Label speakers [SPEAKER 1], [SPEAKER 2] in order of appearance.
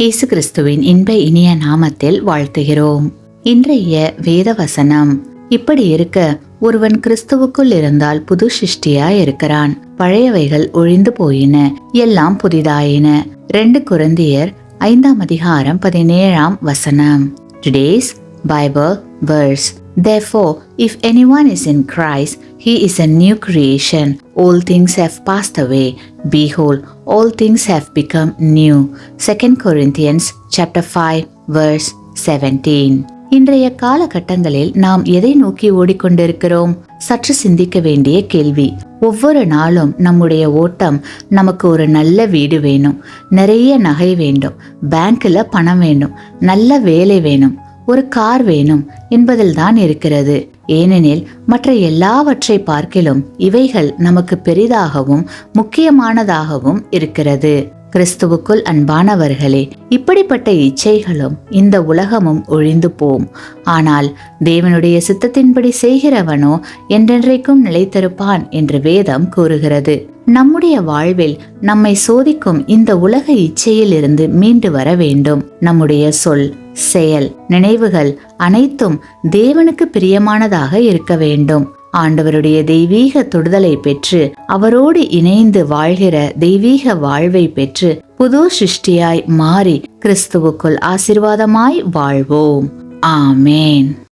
[SPEAKER 1] இயேசு கிறிஸ்துவின் இன்ப இனிய நாமத்தில் வாழ்த்துகிறோம். இன்றைய வேத வசனம்: இப்படி இருக்க, ஒருவன் கிறிஸ்துவுக்குள் இருந்தால் புது சிருஷ்டியாய் இருக்கிறான். பழையவைகள் ஒழிந்து போயின, எல்லாம் புதிதாயின. 2 கொரிந்தியர் 5:17. Today's Bible verse: Therefore, if anyone is in Christ, he is a new creation. All things have passed away. Behold, all things have become new. 2 Corinthians chapter 5 verse 17. இன்றைய காலகட்டங்களில் நாம் எதை நோக்கி ஓடிக்கொண்டிருக்கிறோம்? சற்று சிந்திக்க வேண்டிய கேள்வி. ஒவ்வொரு நாளும் நம்முடைய ஓட்டம் நமக்கு ஒரு நல்ல வீடு வேணும், நிறைய நகை வேண்டும், பேங்க்ல பணம் வேணும், நல்ல வேலை வேணும், ஒரு கார் வேணும் என்பதில் தான் இருக்கிறது. ஏனெனில் மற்ற எல்லாவற்றை பார்க்கிலும் இவைகள் நமக்கு பெரிதாகவும் முக்கியமானதாகவும் இருக்கிறது. கிறிஸ்துவுக்குள் அன்பானவர்களே, இப்படிப்பட்ட இச்சைகளும் இந்த உலகமும் ஒழிந்து போம். ஆனால் தேவனுடைய சித்தத்தின்படி செய்கிறவனோ என்றென்றைக்கும் நிலைத்திருப்பான் என்று வேதம் கூறுகிறது. நம்முடைய வாழ்வில் நம்மை சோதிக்கும் இந்த உலக இச்சையில் இருந்து மீண்டு வர வேண்டும். நம்முடைய சொல், செயல், நினைவுகள் அனைத்தும் தேவனுக்கு பிரியமானதாக இருக்க வேண்டும். ஆண்டவருடைய தெய்வீக தொடுதலை பெற்று அவரோடு இணைந்து வாழ்கிற தெய்வீக வாழ்வை பெற்று புது சிருஷ்டியாய் மாறி கிறிஸ்துவுக்குள் ஆசீர்வாதமாய் வாழ்வோம். ஆமேன்.